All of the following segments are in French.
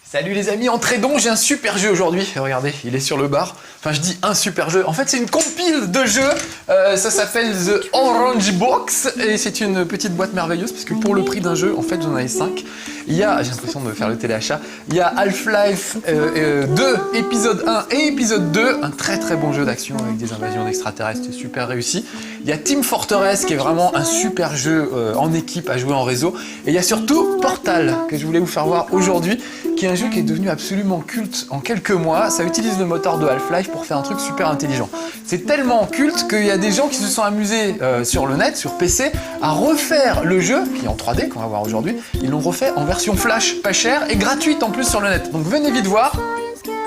Salut les amis, entrez donc, j'ai un super jeu aujourd'hui. Regardez, il est sur le bar. Enfin, je dis un super jeu. En fait, c'est une compile de jeux. Ça s'appelle The Orange Box. Et c'est une petite boîte merveilleuse parce que pour le prix d'un jeu, en fait, j'en avais 5. Il y a, j'ai l'impression de faire le téléachat, il y a Half-Life 2, épisode 1 et épisode 2. Un très très bon jeu d'action avec des invasions d'extraterrestres, c'est super réussi. Il y a Team Fortress qui est vraiment un super jeu en équipe à jouer en réseau. Et il y a surtout Portal que je voulais vous faire voir aujourd'hui, qui est un jeu qui est devenu absolument culte en quelques mois. Ça utilise le moteur de Half-Life pour faire un truc super intelligent. C'est tellement culte qu'il y a des gens qui se sont amusés sur le net, sur PC, à refaire le jeu, qui est en 3D qu'on va voir aujourd'hui. Ils l'ont refait en version flash, pas chère et gratuite en plus sur le net. Donc venez vite voir.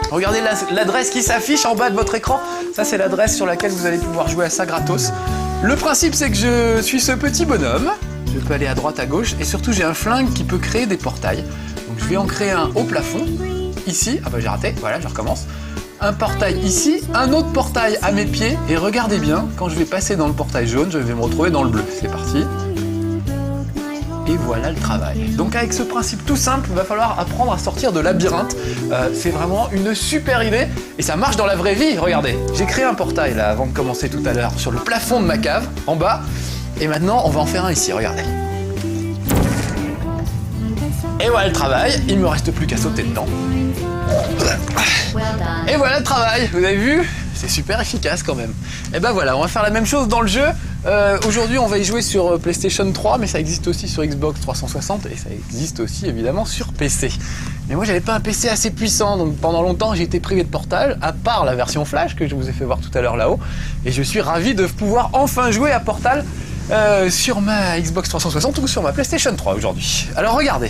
Regardez l'adresse qui s'affiche en bas de votre écran. Ça, c'est l'adresse sur laquelle vous allez pouvoir jouer à ça gratos. Le principe, c'est que je suis ce petit bonhomme. Je peux aller à droite, à gauche, et surtout, j'ai un flingue qui peut créer des portails. Donc je vais en créer un au plafond, ici. Ah bah j'ai raté, voilà, je recommence. Un portail ici, un autre portail à mes pieds, et regardez bien, quand je vais passer dans le portail jaune, je vais me retrouver dans le bleu. C'est parti. Et voilà le travail. Donc avec ce principe tout simple, il va falloir apprendre à sortir de labyrinthe. C'est vraiment une super idée et ça marche dans la vraie vie. Regardez, j'ai créé un portail là avant de commencer tout à l'heure sur le plafond de ma cave, en bas. Et maintenant, on va en faire un ici, regardez. Et voilà le travail, il me reste plus qu'à sauter dedans. Et voilà le travail, vous avez vu? C'est super efficace quand même. Et ben voilà, on va faire la même chose dans le jeu. Aujourd'hui, on va y jouer sur PlayStation 3, mais ça existe aussi sur Xbox 360 et ça existe aussi évidemment sur PC. Mais moi, j'avais pas un PC assez puissant, donc pendant longtemps, j'ai été privé de Portal, à part la version Flash que je vous ai fait voir tout à l'heure là-haut. Et je suis ravi de pouvoir enfin jouer à Portal sur ma Xbox 360 ou sur ma PlayStation 3 aujourd'hui. Alors regardez.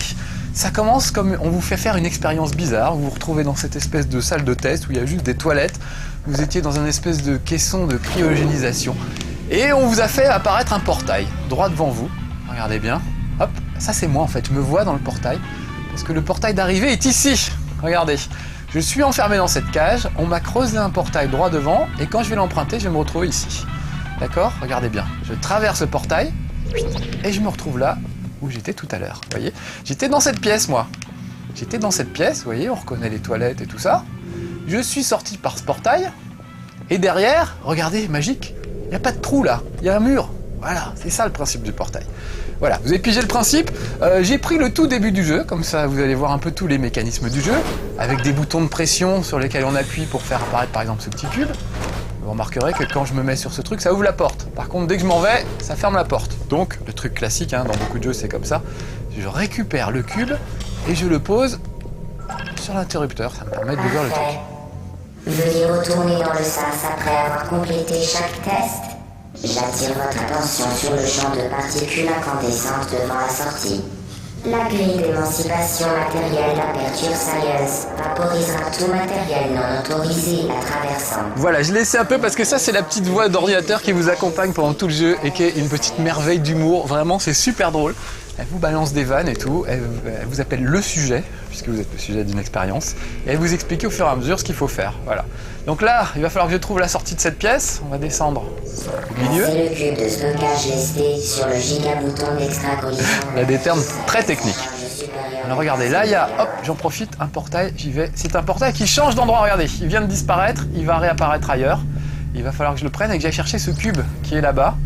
Ça commence comme on vous fait faire une expérience bizarre, vous vous retrouvez dans cette espèce de salle de test où il y a juste des toilettes, vous étiez dans une espèce de caisson de cryogénisation et on vous a fait apparaître un portail droit devant vous, regardez bien, hop, ça c'est moi en fait, je me vois dans le portail parce que le portail d'arrivée est ici, regardez, je suis enfermé dans cette cage, on m'a creusé un portail droit devant et quand je vais l'emprunter je vais me retrouver ici, d'accord, regardez bien, je traverse le portail et je me retrouve là où j'étais tout à l'heure, vous voyez. J'étais dans cette pièce, moi. J'étais dans cette pièce, vous voyez, on reconnaît les toilettes et tout ça. Je suis sorti par ce portail, et derrière, regardez, magique, il n'y a pas de trou là, il y a un mur. Voilà, c'est ça le principe du portail. Voilà, vous avez pigé le principe. J'ai pris le tout début du jeu, comme ça vous allez voir un peu tous les mécanismes du jeu, avec des boutons de pression sur lesquels on appuie pour faire apparaître par exemple ce petit cube. Vous remarquerez que quand je me mets sur ce truc, ça ouvre la porte. Par contre, dès que je m'en vais, ça ferme la porte. Donc, le truc classique, hein, dans beaucoup de jeux, c'est comme ça. Je récupère le cube et je le pose sur l'interrupteur. Ça me permet d'ouvrir le truc. Veuillez retourner dans le sas après avoir complété chaque test. J'attire votre attention sur le champ de particules incandescentes devant la sortie. La grille d'émancipation matérielle d'Aperture Science vaporisera tout matériel non autorisé la traversant. Voilà, je l'ai laissé un peu parce que ça, c'est la petite voix d'ordinateur qui vous accompagne pendant tout le jeu et qui est une petite merveille d'humour. Vraiment, c'est super drôle. Elle vous balance des vannes et tout. Elle vous appelle le sujet, puisque vous êtes le sujet d'une expérience. Et elle vous explique au fur et à mesure ce qu'il faut faire. Voilà. Donc là, il va falloir que je trouve la sortie de cette pièce. On va descendre au milieu. C'est le cube de stockage lesté sur le gigabouton d'extra-collision. Il y a des termes très techniques. Alors regardez, là il y a, hop, j'en profite, un portail, j'y vais. C'est un portail qui change d'endroit, regardez. Il vient de disparaître, il va réapparaître ailleurs. Il va falloir que je le prenne et que j'aille chercher ce cube qui est là-bas.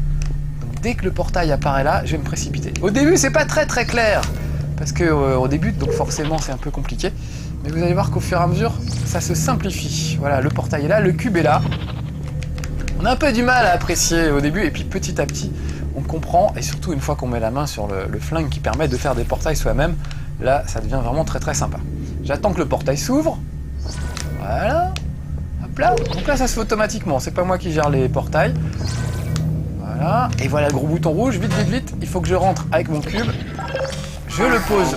Donc dès que le portail apparaît là, je vais me précipiter. Au début, c'est pas très clair. Parce que au début, donc forcément, c'est un peu compliqué. Mais vous allez voir qu'au fur et à mesure, ça se simplifie. Voilà, le portail est là, le cube est là. On a un peu du mal à apprécier au début, et puis petit à petit, on comprend. Et surtout, une fois qu'on met la main sur le flingue qui permet de faire des portails soi-même, là, ça devient vraiment très sympa. J'attends que le portail s'ouvre. Voilà. Hop là. Donc là, ça se fait automatiquement. C'est pas moi qui gère les portails. Voilà. Et voilà le gros bouton rouge. Vite. Il faut que je rentre avec mon cube. Je le pose.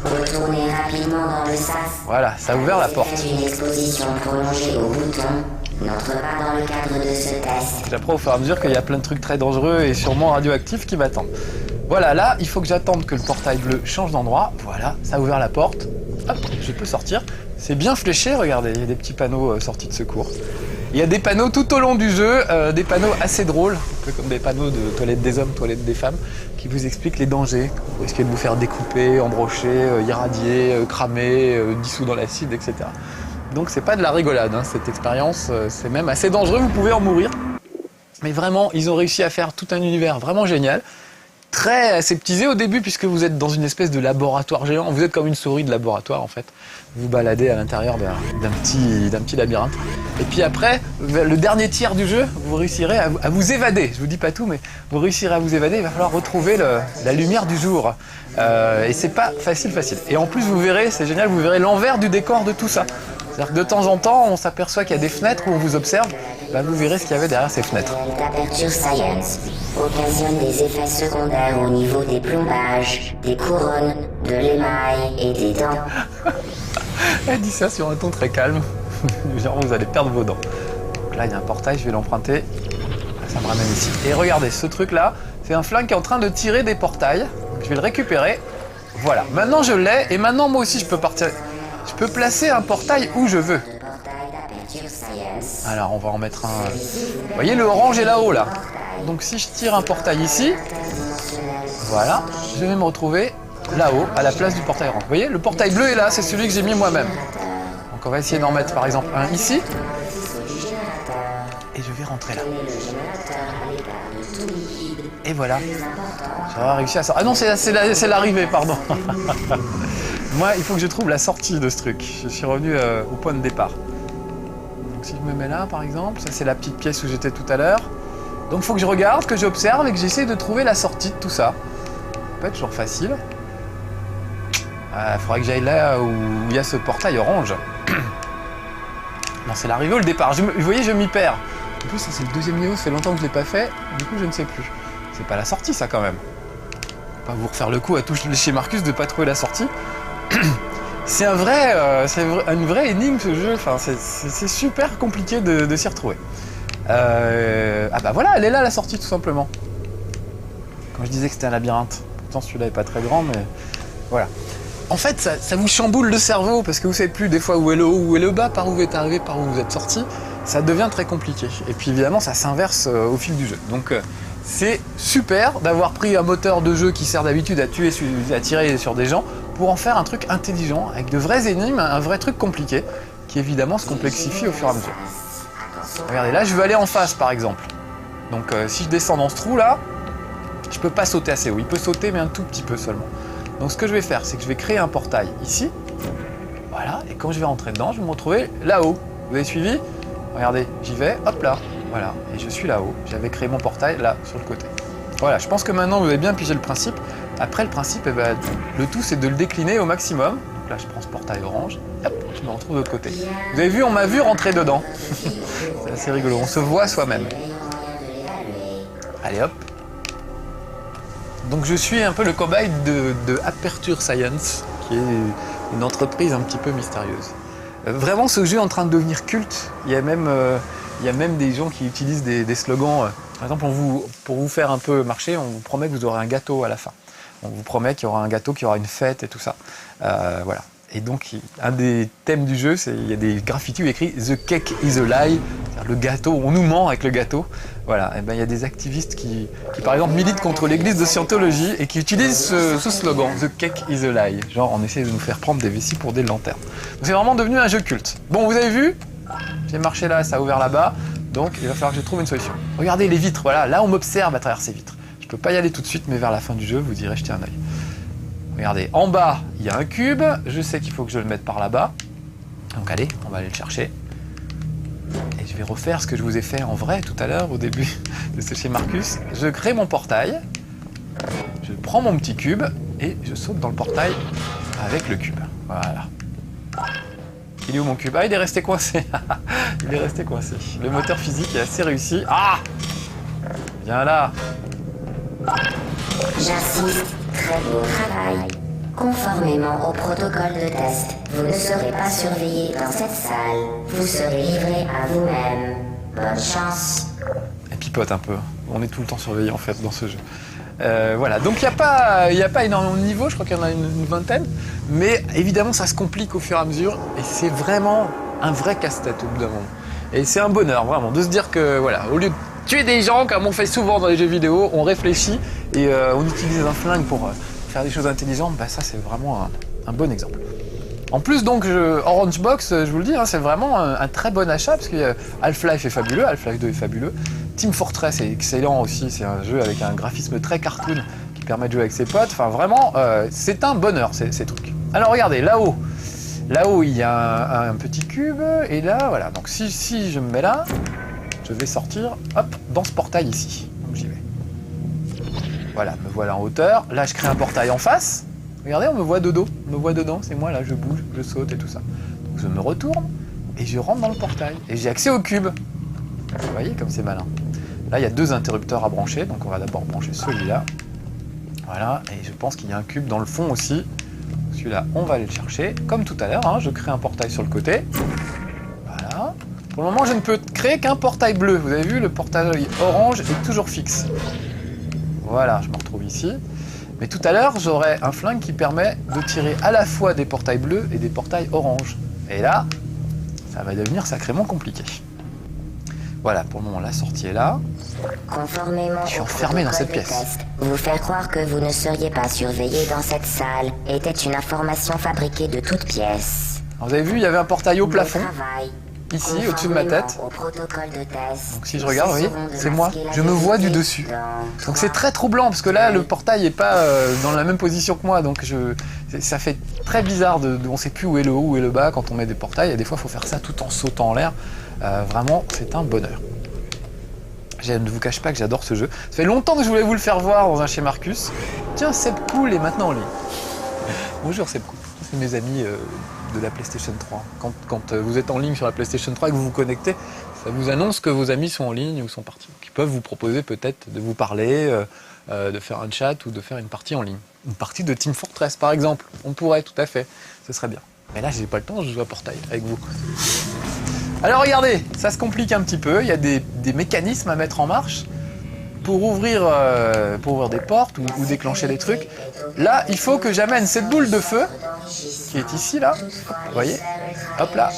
Retournez rapidement dans le sas. Voilà, ça a ouvert la porte. Faites une exposition prolongée au bouton. N'entre pas dans le cadre de ce test. J'apprends au fur et à mesure qu'il y a plein de trucs très dangereux et sûrement radioactifs qui m'attendent. Voilà, là, il faut que j'attende que le portail bleu change d'endroit. Voilà, ça a ouvert la porte. Hop, je peux sortir. C'est bien fléché, regardez, il y a des petits panneaux sortie de secours. Il y a des panneaux tout au long du jeu, des panneaux assez drôles, un peu comme des panneaux de toilettes des hommes, toilettes des femmes, qui vous expliquent les dangers. Vous risquez de vous faire découper, embrocher, irradier, cramer, dissous dans l'acide, etc. Donc c'est pas de la rigolade, hein, cette expérience, c'est même assez dangereux, vous pouvez en mourir. Mais vraiment, ils ont réussi à faire tout un univers vraiment génial. Très aseptisé au début puisque vous êtes dans une espèce de laboratoire géant. Vous êtes comme une souris de laboratoire en fait. Vous vous baladez à l'intérieur d'un petit labyrinthe. Et puis après, le dernier tiers du jeu, vous réussirez à vous évader. Je vous dis pas tout, mais vous réussirez à vous évader. Il va falloir retrouver la lumière du jour. Et c'est pas facile. Et en plus, vous verrez, c'est génial, vous verrez l'envers du décor de tout ça. C'est-à-dire que de temps en temps, on s'aperçoit qu'il y a des fenêtres où on vous observe. Bah, vous verrez ce qu'il y avait derrière ces fenêtres. L'Aperture Science occasionne des effets secondaires au niveau des plombages, des couronnes, de l'émail et des dents. Elle dit ça sur un ton très calme. Genre, vous allez perdre vos dents. Donc là, il y a un portail, je vais l'emprunter. Ça me ramène ici. Et regardez, ce truc-là, c'est un flingue qui est en train de tirer des portails. Donc, je vais le récupérer. Voilà. Maintenant, je l'ai. Et maintenant, moi aussi, je peux partir. Je peux placer un portail où je veux. Alors, on va en mettre un... Vous voyez, le orange est là-haut, là. Donc, si je tire un portail ici, voilà, je vais me retrouver là-haut, à la place du portail orange. Vous voyez, le portail bleu est là, c'est celui que j'ai mis moi-même. Donc, on va essayer d'en mettre, par exemple, un ici. Et je vais rentrer là. Et voilà. J'aurais réussi à sortir. Ah non, c'est l'arrivée, pardon. Moi, il faut que je trouve la sortie de ce truc. Je suis revenu au point de départ. Donc si je me mets là, par exemple, ça c'est la petite pièce où j'étais tout à l'heure. Donc il faut que je regarde, que j'observe et que j'essaie de trouver la sortie de tout ça. Ça peut pas être toujours facile. Il faudra que j'aille là où il y a ce portail orange. Non, c'est l'arrivée ou le départ. Vous voyez, je m'y perds. En plus, ça c'est le deuxième niveau, ça fait longtemps que je ne l'ai pas fait. Du coup, je ne sais plus. C'est pas la sortie, ça, quand même. Pas vous refaire le coup à toucher chez Marcus de ne pas trouver la sortie. C'est une vraie énigme ce jeu, enfin, c'est super compliqué de s'y retrouver. Ah bah voilà, elle est là la sortie tout simplement. Quand je disais que c'était un labyrinthe, pourtant celui-là est pas très grand, mais voilà. En fait, ça vous chamboule le cerveau parce que vous savez plus des fois où est le haut, où est le bas, par où vous êtes arrivé, par où vous êtes sorti. Ça devient très compliqué. Et puis évidemment, ça s'inverse au fil du jeu. Donc c'est super d'avoir pris un moteur de jeu qui sert d'habitude à tirer sur des gens pour en faire un truc intelligent, avec de vraies énigmes, un vrai truc compliqué, qui évidemment se complexifie au fur et à mesure. Regardez, là je veux aller en face par exemple. Donc si je descends dans ce trou là, je peux pas sauter assez haut. Il peut sauter mais un tout petit peu seulement. Donc ce que je vais faire, c'est que je vais créer un portail ici. Voilà, et quand je vais rentrer dedans, je vais me retrouver là-haut. Vous avez suivi? Regardez, j'y vais, hop là, voilà, et je suis là-haut. J'avais créé mon portail là, sur le côté. Voilà, je pense que maintenant vous avez bien pigé le principe. Après le principe, eh ben, le tout c'est de le décliner au maximum. Donc là je prends ce portail orange, hop, je me retrouve de l'autre côté. Vous avez vu, on m'a vu rentrer dedans. C'est assez rigolo, on se voit soi-même. Allez hop. Donc je suis un peu le cobaye de Aperture Science, qui est une entreprise un petit peu mystérieuse. Vraiment ce jeu est en train de devenir culte. Il y a même des gens qui utilisent des slogans. Par exemple, pour vous faire un peu marcher, on vous promet que vous aurez un gâteau à la fin. On vous promet qu'il y aura un gâteau, qu'il y aura une fête et tout ça. Voilà. Et donc, un des thèmes du jeu, il y a des graffitis où il y a écrit « The cake is a lie », c'est-à-dire le gâteau, on nous ment avec le gâteau. Voilà. Et ben, il y a des activistes qui, par exemple, militent contre l'église de Scientologie et qui utilisent ce slogan « The cake is a lie ». Genre, on essaie de nous faire prendre des vessies pour des lanternes. Donc, c'est vraiment devenu un jeu culte. Bon, vous avez vu, j'ai marché là, ça a ouvert là-bas. Donc, il va falloir que je trouve une solution. Regardez les vitres, voilà. Là, on m'observe à travers ces vitres. Je peux pas y aller tout de suite, mais vers la fin du jeu, vous irez jeter un œil. Regardez, en bas, il y a un cube. Je sais qu'il faut que je le mette par là-bas. Donc allez, on va aller le chercher. Et je vais refaire ce que je vous ai fait en vrai tout à l'heure, au début de ce chez Marcus. Je crée mon portail. Je prends mon petit cube et je saute dans le portail avec le cube. Voilà. Il est où mon cube? Ah, il est resté coincé. Il est resté coincé. Le moteur physique est assez réussi. Ah! Viens là. J'insiste, très beau travail. Conformément au protocole de test, vous ne serez pas surveillé dans cette salle. Vous serez livré à vous-même. Bonne chance. Elle pipote un peu. On est tout le temps surveillé en fait dans ce jeu. Voilà, donc il n'y a pas énormément de niveaux, je crois qu'il y en a une vingtaine, mais évidemment ça se complique au fur et à mesure et c'est vraiment un vrai casse-tête au bout d'un moment. Et c'est un bonheur vraiment de se dire que voilà, au lieu de tuer des gens comme on fait souvent dans les jeux vidéo, on réfléchit et on utilise un flingue pour faire des choses intelligentes. Bah ça c'est vraiment un bon exemple. En plus donc Orange Box, je vous le dis, hein, c'est vraiment un très bon achat parce que Half-Life est fabuleux, Half-Life 2 est fabuleux, Team Fortress est excellent aussi, c'est un jeu avec un graphisme très cartoon qui permet de jouer avec ses potes, enfin vraiment c'est un bonheur ces trucs. Alors regardez, là-haut il y a un petit cube et là voilà, donc si je me mets là, je vais sortir hop dans ce portail ici, donc j'y vais. Voilà, me voilà en hauteur, là je crée un portail en face. Regardez, on me voit de dos, c'est moi là, je bouge, je saute et tout ça. Donc je me retourne et je rentre dans le portail et j'ai accès au cube. Vous voyez comme c'est malin. Là il y a 2 interrupteurs à brancher, donc on va d'abord brancher celui-là. Voilà, et je pense qu'il y a un cube dans le fond aussi. Celui-là, on va aller le chercher. Comme tout à l'heure, hein, je crée un portail sur le côté. Voilà. Pour le moment, je ne peux créer qu'un portail bleu. Vous avez vu, le portail orange est toujours fixe. Voilà, je me retrouve ici. Mais tout à l'heure, j'aurai un flingue qui permet de tirer à la fois des portails bleus et des portails orange. Et là, ça va devenir sacrément compliqué. Voilà, pour le moment, la sortie est là. Conformément je suis enfermé dans cette pièce. Test, vous faire croire que vous ne seriez pas surveillé dans cette salle était une information fabriquée de toutes pièces. Alors, vous avez vu, il y avait un portail au plafond. Travail, Ici, au-dessus de ma tête. De test, donc si je regarde, vous voyez, c'est moi. Je me vois du dessus. Donc c'est très troublant parce que là, le portail n'est pas dans la même position que moi. Donc ça fait très bizarre. On ne sait plus où est le haut, où est le bas quand on met des portails. Et des fois, il faut faire ça tout en sautant en l'air. Vraiment, c'est un bonheur. Je ne vous cache pas que j'adore ce jeu. Ça fait longtemps que je voulais vous le faire voir dans un chez Marcus. Tiens, Seb Cool est maintenant en ligne. Bonjour Seb Cool. C'est mes amis de la PlayStation 3. Quand vous êtes en ligne sur la PlayStation 3 et que vous vous connectez, ça vous annonce que vos amis sont en ligne ou sont partis. Donc, ils peuvent vous proposer peut-être de vous parler, de faire un chat ou de faire une partie en ligne. Une partie de Team Fortress par exemple. On pourrait tout à fait. Ce serait bien. Mais là, j'ai pas le temps, je joue à Portail avec vous. Alors regardez, ça se complique un petit peu. Il y a des mécanismes à mettre en marche pour ouvrir des portes ou déclencher des trucs. Là, il faut que j'amène cette boule de feu qui est ici, là. Vous voyez? Hop là.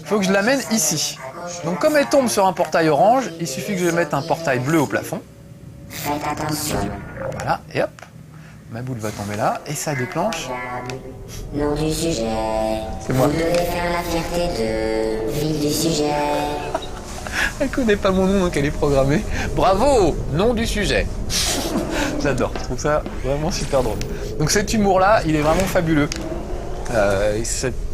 Il faut que je l'amène ici. Donc comme elle tombe sur un portail orange, il suffit que je mette un portail bleu au plafond. Faites attention. Voilà, et hop. Ma boule va tomber là, et ça déclenche. Nom du sujet. C'est moi. Vous devez faire la fierté de ville du sujet. Elle connaît pas mon nom, donc elle est programmée. Bravo! Nom du sujet. J'adore, je trouve ça vraiment super drôle. Donc cet humour-là, il est vraiment fabuleux.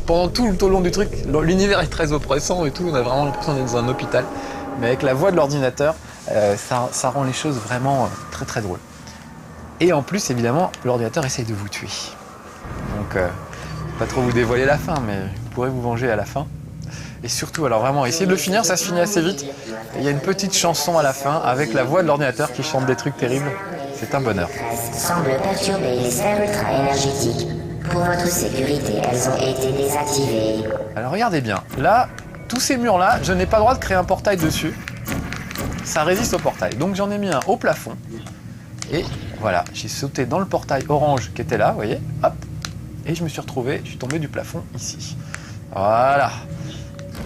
Pendant tout le long du truc, l'univers est très oppressant et tout, on a vraiment l'impression d'être dans un hôpital. Mais avec la voix de l'ordinateur, ça rend les choses vraiment très très drôles. Et en plus, évidemment, l'ordinateur essaye de vous tuer. Donc, pas trop vous dévoiler la fin, mais vous pourrez vous venger à la fin. Et surtout, alors vraiment, essayez de le finir, ça se finit assez vite. Et il y a une petite chanson à la fin avec la voix de l'ordinateur qui chante des trucs terribles. C'est un bonheur. Semble perturber les sphères ultra-énergétiques. Pour votre sécurité, elles ont été désactivées. Alors regardez bien, là, tous ces murs-là, je n'ai pas le droit de créer un portail dessus. Ça résiste au portail. Donc j'en ai mis un au plafond. Et voilà, j'ai sauté dans le portail orange qui était là, vous voyez, hop. Et je me suis retrouvé, je suis tombé du plafond ici. Voilà.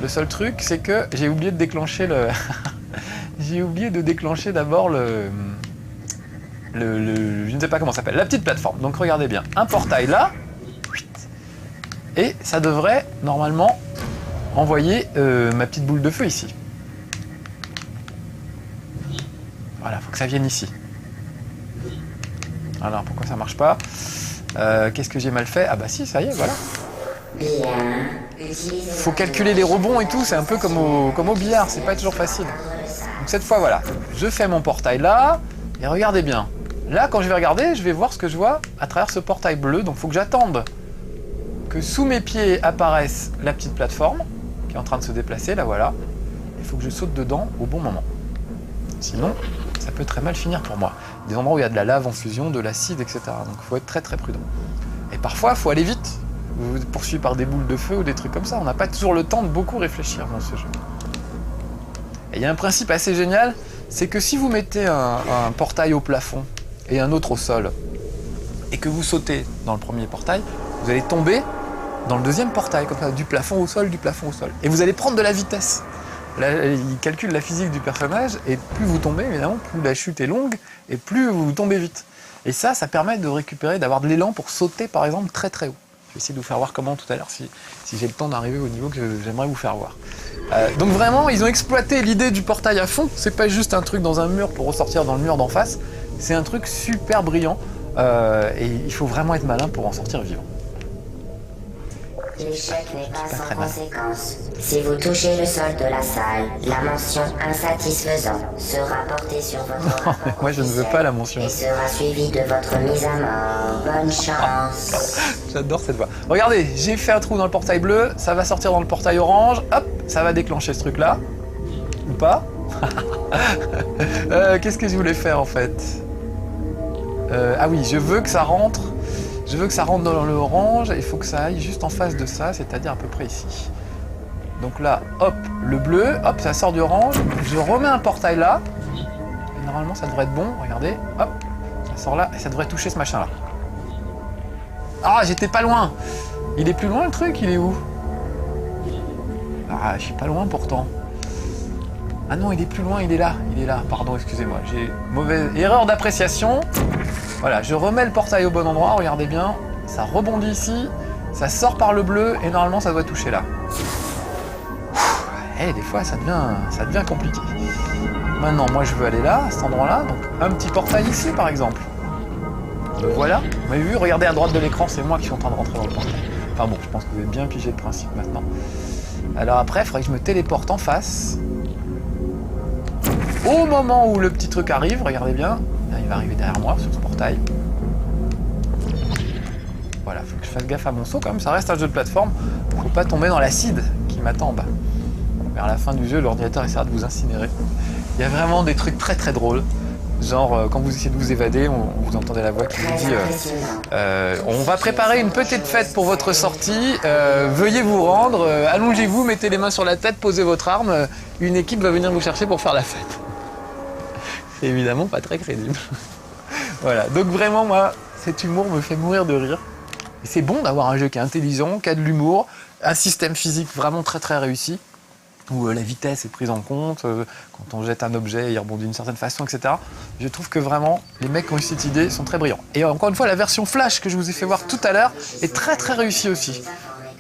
Le seul truc, c'est que j'ai oublié de déclencher le... j'ai oublié de déclencher d'abord le... Je ne sais pas comment ça s'appelle, la petite plateforme. Donc regardez bien, un portail là, et ça devrait normalement envoyer ma petite boule de feu ici. Voilà, faut que ça vienne ici. Alors pourquoi ça marche pas? Qu'est-ce que j'ai mal fait? Ah bah si, ça y est, voilà. Faut calculer les rebonds et tout, c'est un peu comme au billard, c'est pas toujours facile. Donc cette fois, voilà, je fais mon portail là, et regardez bien. Là, quand je vais regarder, je vais voir ce que je vois à travers ce portail bleu, donc il faut que j'attende que sous mes pieds apparaisse la petite plateforme qui est en train de se déplacer, là voilà. Il faut que je saute dedans au bon moment. Sinon, ça peut très mal finir pour moi. Des endroits où il y a de la lave en fusion, de l'acide, etc. Donc il faut être très très prudent. Et parfois, il faut aller vite. Vous êtes poursuivi par des boules de feu ou des trucs comme ça. On n'a pas toujours le temps de beaucoup réfléchir dans ce jeu. Et il y a un principe assez génial, c'est que si vous mettez un portail au plafond et un autre au sol, et que vous sautez dans le premier portail, vous allez tomber dans le deuxième portail, comme ça, du plafond au sol, du plafond au sol. Et vous allez prendre de la vitesse. il calcule la physique du personnage, et plus vous tombez, évidemment, plus la chute est longue, et plus vous tombez vite. Et ça permet de récupérer, d'avoir de l'élan pour sauter, par exemple, très très haut. Je vais essayer de vous faire voir comment tout à l'heure, si j'ai le temps d'arriver au niveau que j'aimerais vous faire voir. Donc vraiment, ils ont exploité l'idée du portail à fond. C'est pas juste un truc dans un mur pour ressortir dans le mur d'en face. C'est un truc super brillant, et il faut vraiment être malin pour en sortir vivant. L'échec n'est pas sans conséquence. Si vous touchez le sol de la salle, la mention insatisfaisant sera portée sur votre rapport. Moi je ne veux pas la mention. Et sera suivie de votre mise à mort. Bonne chance. J'adore cette voix. Regardez, j'ai fait un trou dans le portail bleu, ça va sortir dans le portail orange, hop, ça va déclencher ce truc là. Ou pas. Qu'est-ce que je voulais faire en fait? Ah oui, je veux que ça rentre. Je veux que ça rentre dans le orange, il faut que ça aille juste en face de ça, c'est-à-dire à peu près ici. Donc là, hop, le bleu, hop, ça sort du orange, je remets un portail là, et normalement ça devrait être bon, regardez, hop, ça sort là, et ça devrait toucher ce machin-là. Ah, j'étais pas loin! Il est plus loin le truc, il est où? Ah, je suis pas loin pourtant. Ah non, il est plus loin, il est là, pardon, excusez-moi, j'ai mauvaise erreur d'appréciation. Voilà, je remets le portail au bon endroit, regardez bien, ça rebondit ici, ça sort par le bleu et normalement ça doit toucher là. Et des fois ça devient compliqué. Maintenant, moi je veux aller là, à cet endroit-là, donc un petit portail ici par exemple. Voilà, vous avez vu, regardez à droite de l'écran, c'est moi qui suis en train de rentrer dans le portail. Enfin bon, je pense que vous avez bien pigé le principe maintenant. Alors après, il faudrait que je me téléporte en face. Au moment où le petit truc arrive, regardez bien, il va arriver derrière moi sur ce portail. Voilà, faut que je fasse gaffe à mon saut quand même, ça reste un jeu de plateforme. Faut pas tomber dans l'acide qui m'attend en bas. Vers la fin du jeu, l'ordinateur essaiera de vous incinérer. Il y a vraiment des trucs très très drôles. Genre, quand vous essayez de vous évader, vous entendez la voix qui vous dit on va préparer une petite fête pour votre sortie, veuillez vous rendre, allongez-vous, mettez les mains sur la tête, posez votre arme, une équipe va venir vous chercher pour faire la fête. C'est évidemment pas très crédible. Voilà, donc vraiment, moi, cet humour me fait mourir de rire. Et c'est bon d'avoir un jeu qui est intelligent, qui a de l'humour, un système physique vraiment très très réussi, où la vitesse est prise en compte, quand on jette un objet, il rebondit d'une certaine façon, etc. Je trouve que vraiment, les mecs qui ont eu cette idée sont très brillants. Et encore une fois, la version Flash que je vous ai fait voir tout à l'heure est très très réussie aussi.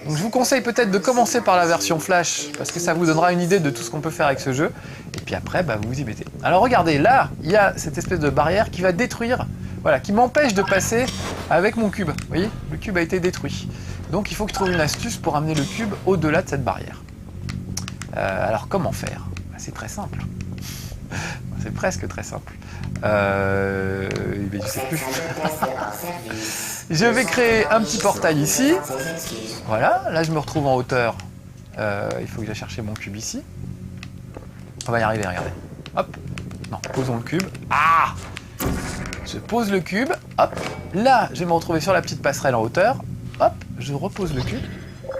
Donc je vous conseille peut-être de commencer par la version Flash, parce que ça vous donnera une idée de tout ce qu'on peut faire avec ce jeu. Et puis après, bah, vous vous y mettez. Alors regardez, là, il y a cette espèce de barrière qui va détruire, voilà, qui m'empêche de passer avec mon cube. Vous voyez, le cube a été détruit. Donc il faut que je trouve une astuce pour amener le cube au-delà de cette barrière. Alors comment faire? C'est très simple. C'est presque très simple. Je sais plus. Je vais créer un petit portail ici. Voilà, là je me retrouve en hauteur. Il faut que j'aille chercher mon cube ici. On va y arriver, regardez. Hop. Non, posons le cube. Ah! Je pose le cube. Hop. Là, je vais me retrouver sur la petite passerelle en hauteur. Hop, je repose le cube.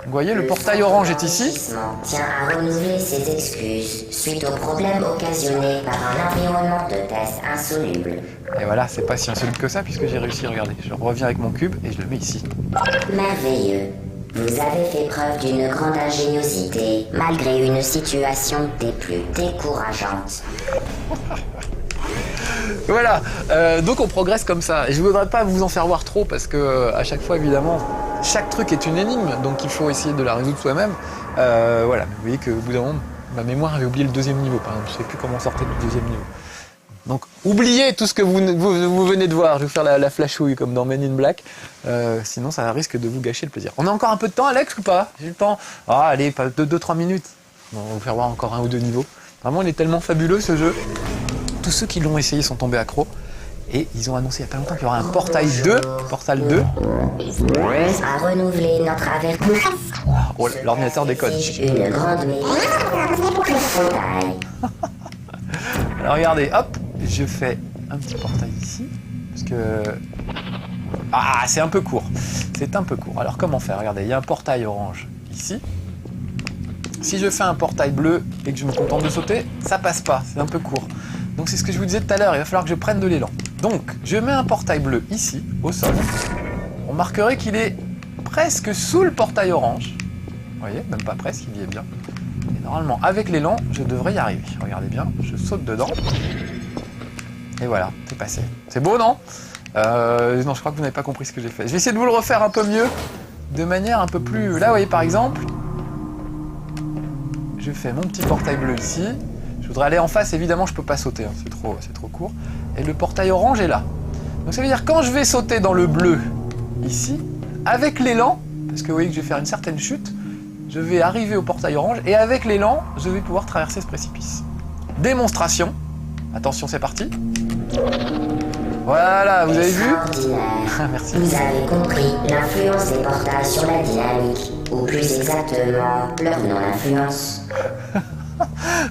Vous voyez, le portail orange est ici. Tient à renouveler ses excuses suite aux problèmes occasionnés par un environnement de test insoluble. Et voilà, c'est pas si insoluble que ça puisque j'ai réussi, regardez. Je reviens avec mon cube et je le mets ici. Merveilleux. Vous avez fait preuve d'une grande ingéniosité, malgré une situation des plus décourageantes. Voilà, donc on progresse comme ça. Et je voudrais pas vous en faire voir trop parce que à chaque fois, évidemment, chaque truc est une énigme, donc il faut essayer de la résoudre soi-même. Voilà, vous voyez qu'au bout d'un moment, ma mémoire avait oublié le deuxième niveau, par exemple. Je sais plus comment sortir du deuxième niveau. Donc oubliez tout ce que vous venez de voir. Je vais vous faire la flashouille comme dans Men in Black. Sinon, ça risque de vous gâcher le plaisir. On a encore un peu de temps, Alex, ou pas? J'ai le temps. Ah, allez, pas 2-3 minutes. On va vous faire voir encore un ou deux niveaux. Vraiment, il est tellement fabuleux ce jeu. Tous ceux qui l'ont essayé sont tombés accros. Et ils ont annoncé il n'y a pas longtemps qu'il y aura un Portail 2. Portal 2. À renouveler notre avertissement. Oh, l'ordinateur déconne. Une grande Alors regardez, hop, je fais un petit portail ici. Parce que... Ah, c'est un peu court. C'est un peu court. Alors comment faire? Regardez, il y a un portail orange ici. Si je fais un portail bleu et que je me contente de sauter, ça passe pas. C'est un peu court. Donc c'est ce que je vous disais tout à l'heure, il va falloir que je prenne de l'élan. Donc je mets un portail bleu ici, au sol. On marquerait qu'il est presque sous le portail orange. Vous voyez, même pas presque, il y est bien. Et Normalement, avec l'élan, je devrais y arriver. Regardez bien, je saute dedans. Et voilà, c'est passé. C'est beau, non? Non, je crois que vous n'avez pas compris ce que j'ai fait. Je vais essayer de vous le refaire un peu mieux, de manière un peu plus... Là, vous voyez, par exemple, je fais mon petit portail bleu ici. Je voudrais aller en face, évidemment, je peux pas sauter, hein. C'est trop court. Et le portail orange est là. Donc ça veut dire quand je vais sauter dans le bleu, ici, avec l'élan, parce que vous voyez que je vais faire une certaine chute, je vais arriver au portail orange, et avec l'élan, je vais pouvoir traverser ce précipice. Démonstration. Attention, c'est parti. Voilà, vous avez vu? Merci. Vous avez compris l'influence des portails sur la dynamique, ou plus exactement, leur non-influence.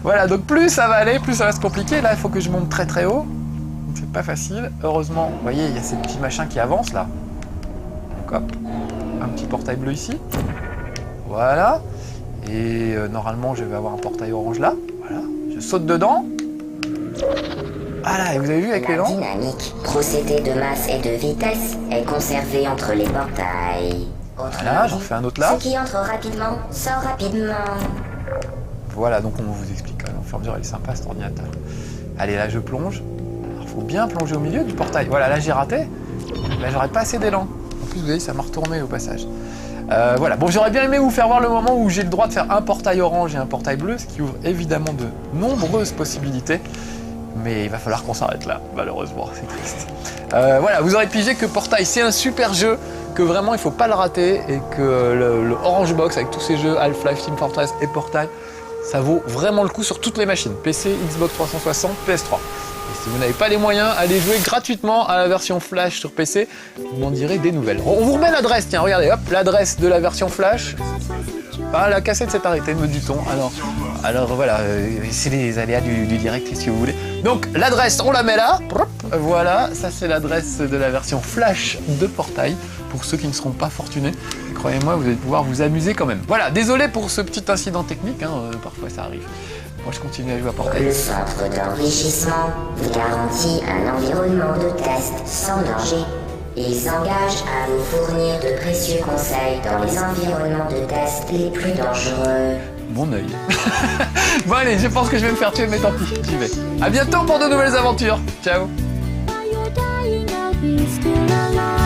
Voilà, donc plus ça va aller, plus ça va se compliquer. Là, il faut que je monte très très haut. Donc c'est pas facile. Heureusement, vous voyez, il y a ces petits machins qui avancent là. Donc hop, un petit portail bleu ici. Voilà. Et normalement, je vais avoir un portail orange là. Voilà. Je saute dedans. Voilà, et vous avez vu avec l'élan? La dynamique, procédé de masse et de vitesse, est conservée entre les portails. Voilà, j'en fais un autre là. Ce qui entre rapidement, sort rapidement. Voilà, donc on vous explique quand même. Au fur et à mesure, il est sympa cet ordinateur. Allez, là, je plonge. Alors, faut bien plonger au milieu du portail. Voilà, là, j'ai raté. Là, j'aurais pas assez d'élan. En plus, vous voyez, ça m'a retourné au passage. Voilà, bon, j'aurais bien aimé vous faire voir le moment où j'ai le droit de faire un portail orange et un portail bleu, ce qui ouvre évidemment de nombreuses possibilités. Mais il va falloir qu'on s'arrête là, malheureusement, c'est triste. Voilà, vous aurez pigé que Portail, c'est un super jeu, que vraiment il faut pas le rater, et que le Orange Box avec tous ces jeux, Half-Life, Team Fortress et Portail, ça vaut vraiment le coup sur toutes les machines, PC, Xbox 360, PS3. Et si vous n'avez pas les moyens, allez jouer gratuitement à la version Flash sur PC, vous m'en direz des nouvelles. On vous remet l'adresse, tiens, regardez, hop, l'adresse de la version Flash. Ah, la cassette s'est arrêtée, me dit-on. Alors voilà, c'est les aléas du direct, si vous voulez. Donc l'adresse, on la met là. Voilà, ça c'est l'adresse de la version Flash de Portail. Pour ceux qui ne seront pas fortunés, croyez-moi, vous allez pouvoir vous amuser quand même. Voilà, désolé pour ce petit incident technique, hein, parfois ça arrive. Moi je continue à jouer à Portail. Le centre d'enrichissement vous garantit un environnement de test sans danger. Il s'engage à vous fournir de précieux conseils dans les environnements de test les plus dangereux. Mon œil. Bon allez, je pense que je vais me faire tuer, mais tant pis, j'y vais. À bientôt pour de nouvelles aventures. Ciao. Are you dying? I'll be still alive.